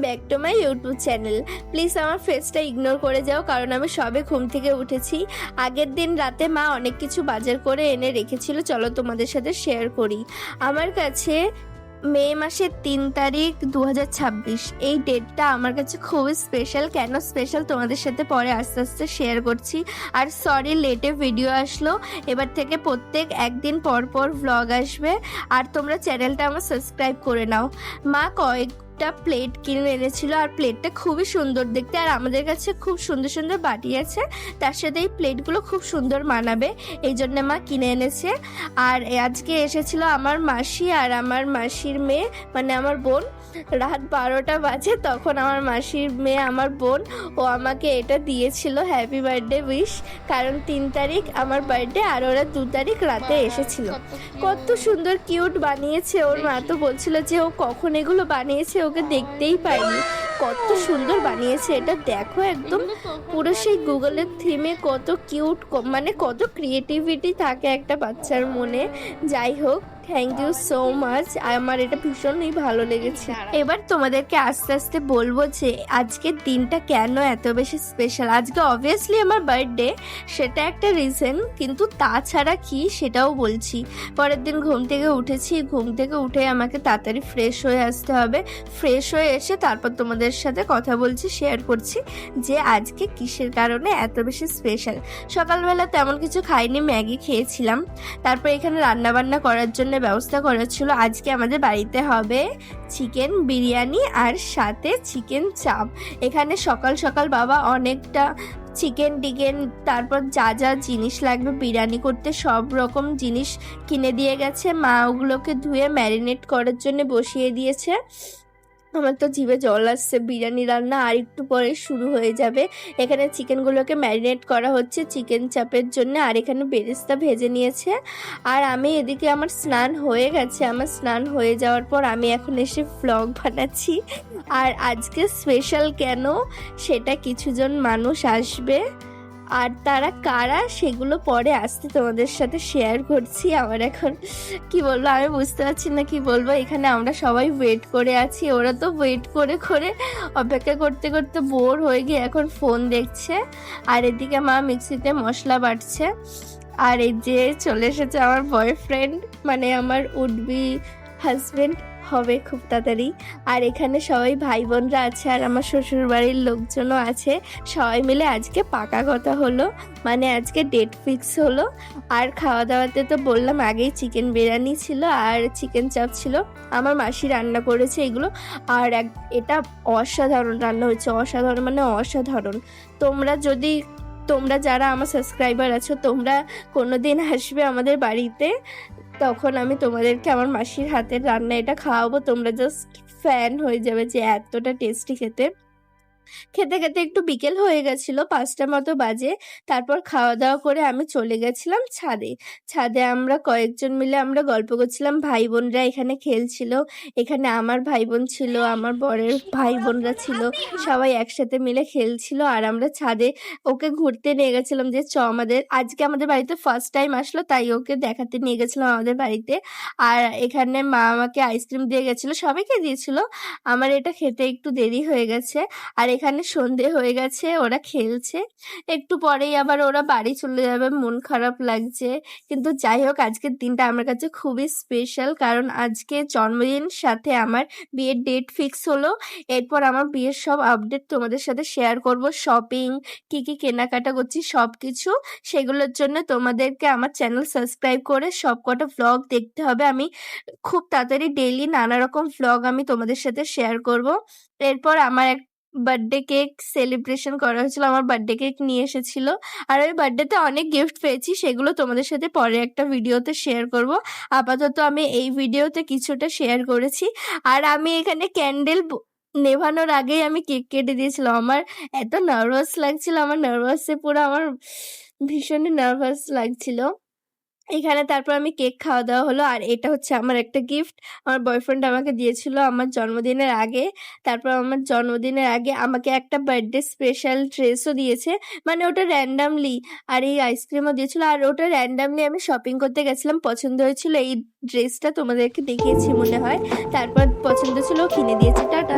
Back to my YouTube channel. Please আমার ফেসটা ignore করে যাও, কারণ আমি সবে ঘুম থেকে উঠেছি। আগের দিন রাতে মা অনেক কিছু বাজার করে এনে রেখেছিল, চলো তোমাদের সাথে শেয়ার করি। আমার কাছে মে মাসের 3 তারিখ 2026 এই ডেটটা আমার কাছে খুবই স্পেশাল। কেন স্পেশাল তোমাদের সাথে পরে আস্তে আস্তে শেয়ার করছি। আর সরি লেটে ভিডিও আসলো, এবার থেকে প্রত্যেক একদিন পর পর ভ্লগ আসবে। আর তোমরা চ্যানেলটা আমার সাবস্ক্রাইব করে নাও। মা কয়েকটা প্লেট কিনে এনেছিল, আর প্লেটটা খুবই সুন্দর দেখতে। আর আমাদের কাছে খুব সুন্দর সুন্দর বাটি আছে, তার সাথে এই প্লেটগুলো খুব সুন্দর মানাবে, এই জন্য মা কিনে এনেছে। আর আজকে এসেছিল আমার মাসি আর আমার মাসির মেয়ে, মানে আমার বোন। রাত 12টা বাজে, তখন আমার মাসির মেয়ে আমার বোন ও আমাকে এটা দিয়েছিল হ্যাপি বার্থডে উইশ, কারণ 3 তারিখ আমার বার্থডে আর ওরা 2 তারিখ রাতে এসেছিল। কত সুন্দর কিউট বানিয়েছে। ওর মা তো বলছিল যে ও কখন এগুলো বানিয়েছে, ওকে দেখতেই পাইনি। কত সুন্দর বানিয়েছে এটা, দেখো একদম পুরো সেই গুগলের থিমে। কত কিউট, মানে কত ক্রিয়েটিভিটি থাকে একটা বাচ্চার মনে। যাই হোক, থ্যাংক ইউ সো মাচ, আমার এটা ভীষণই ভালো লেগেছে। এবার তোমাদেরকে আস্তে আস্তে বলবো যে আজকের দিনটা কেন এত বেশি স্পেশাল। আজকে অবভিয়াসলি আমার বার্থডে, সেটা একটা রিজন, কিন্তু তাছাড়া কি সেটাও বলছি। পরের দিন ঘুম থেকে উঠেছি, ঘুম থেকে উঠে আমাকে তাড়াতাড়ি ফ্রেশ হয়ে আসতে হবে। ফ্রেশ হয়ে এসে তারপর তোমাদের সাথে কথা বলছি, শেয়ার করছি যে আজকে কিসের কারণে এত বেশি স্পেশাল। সকালবেলা তেমন কিছু খাইনি, ম্যাগি খেয়েছিলাম। তারপর এখানে রান্নাবান্না করার জন্য ব্যবস্থা করা ছিল। আজকে আমাদের বাড়িতে হবে চিকেন বিরিয়ানি আর সাথে চিকেন চাপ। এখানে সকাল সকাল বাবা অনেকটা চিকেন টিকেন, তারপর যা যা জিনিস লাগবে বিরিয়ানি করতে সব রকম জিনিস কিনে দিয়ে গেছে। মা ওগুলোকে ধুয়ে ম্যারিনেট করার জন্য বসিয়ে দিয়েছে। আমার তো জিভে জল আসছে, বিরিয়ানি রান্না আর একটু পরে শুরু হয়ে যাবে। এখানে চিকেনগুলোকে ম্যারিনেট করা হচ্ছে চিকেন চাপের জন্য, আর এখানে বেরেস্তা ভেজে নিয়েছে। আর আমি এদিকে আমার স্নান হয়ে গেছে। আমার স্নান হয়ে যাওয়ার পর আমি এখন এসে ভ্লগ বানাচ্ছি। আর আজকে স্পেশাল কেন সেটা কিছুজন মানুষ আসবে, আর তারা কারা সেগুলো পরে আসতে তোমাদের সাথে শেয়ার করছি। আমার এখন কি বলবো, আমি বুঝতে পারছি না কি বলবো। এখানে আমরা সবাই ওয়েট করে আছি, ওরা তো ওয়েট করে করে অপেক্ষা করতে করতে বোর হয়ে গিয়ে এখন ফোন দেখছে। আর এদিকে মা মিক্সিতে মশলা বাটছে। আর এই যে চলে এসেছে আমার বয়ফ্রেন্ড, মানে আমার উডবি হাজবেন্ড হবে খুব তাড়াতাড়ি। আর এখানে সবাই ভাই বোনরা আছে, আর আমার শ্বশুর বাড়ির লোকজনও আছে। সবাই মিলে আজকে পাকা কথা হলো, মানে আজকে ডেট ফিক্স হলো। আর খাওয়া দাওয়াতে তো বললাম আগেই, চিকেন বিরিয়ানি ছিল আর চিকেন চাপ ছিল। আমার মাসি রান্না করেছে এগুলো। আর এটা অসাধারণ রান্না হয়েছে, অসাধারণ মানে অসাধারণ। তোমরা যারা আমার সাবস্ক্রাইবার আছো, তোমরা কোনোদিন আসবে আমাদের বাড়িতে, তখন আমি তোমাদেরকে আমার মাসির হাতের রান্না এটা খাওয়াবো। তোমরা জাস্ট ফ্যান হয়ে যাবে যে এতটা টেস্টি খেতে। খেতে খেতে একটু বিকেল হয়ে গেছিলো, 5টা মতো বাজে। তারপর খাওয়া দাওয়া করে আমি চলে গেছিলাম ছাদে। ছাদে আমরা কয়েকজন মিলে আমরা গল্প করছিলাম, ভাই বোনরা এখানে খেলছিল। এখানে আমার ভাই বোন ছিল, আমার বরের ভাই বোনরা ছিল, সবাই একসাথে মিলে খেলছিল। আর আমরা ছাদে ওকে ঘুরতে নিয়ে গেছিলাম যে আজকে আমাদের বাড়িতে ফার্স্ট টাইম আসলো, তাই ওকে দেখাতে নিয়ে গেছিলাম আমাদের বাড়িতে। আর এখানে মা আমাকে আইসক্রিম দিয়ে গেছিলো, সবাইকে দিয়েছিল। আমার এটা খেতে একটু দেরি হয়ে গেছে। আর এখানে সন্ধে হয়ে গেছে, ওরা খেলছে। একটু পরেই আবার ওরা বাড়ি চলে যাবে, মন খারাপ লাগছে। কিন্তু যাই হোক, আজকের দিনটা আমার কাছে খুবই স্পেশাল, কারণ আজকে জন্মদিন, সাথে আমার বিয়ের ডেট ফিক্স হলো। এরপর আমার বিয়ের সব আপডেট তোমাদের সাথে শেয়ার করব। শপিং, কি কি কেনাকাটা করছি সব কিছু, সেগুলোর জন্য তোমাদেরকে আমার চ্যানেল সাবস্ক্রাইব করে সব কটা ভ্লগ দেখতে হবে। আমি খুব তাড়াতাড়ি ডেইলি নানা রকম ভ্লগ আমি তোমাদের সাথে শেয়ার করব। এরপর আমার বার্থডে কেক সেলিব্রেশন করা হয়েছিল, আমার বার্থডে কেক নিয়ে এসেছিল। আর ওই বার্থডেতে অনেক গিফট পেয়েছি, সেগুলো তোমাদের সাথে পরে একটা ভিডিওতে শেয়ার করব। আপাতত আমি এই ভিডিওতে কিছুটা শেয়ার করেছি। আর আমি এখানে ক্যান্ডেল নেভানোর আগেই আমি কেক কেটে দিয়েছিলাম। আমার এত নার্ভাস লাগছিল, আমার ভীষণই নার্ভাস লাগছিল এখানে। তারপর আমি কেক খাওয়া দাওয়া হলো। আর এটা হচ্ছে আমার একটা গিফট, আমার বয়ফ্রেন্ড আমাকে দিয়েছিল আমার জন্মদিনের আগে। তারপর আমার জন্মদিনের আগে আমাকে একটা বার্থডে স্পেশাল ড্রেসও দিয়েছে, মানে ওটা র্যান্ডামলি। আর এই আইসক্রিমও দিয়েছিল। আর ওটা র্যান্ডামলি আমি শপিং করতে গেছিলাম, পছন্দ হয়েছিল। এই ড্রেসটা তোমাদেরকে দেখিয়েছি মনে হয়, তারপর পছন্দ ছিল, কিনে দিয়েছে। টাটা।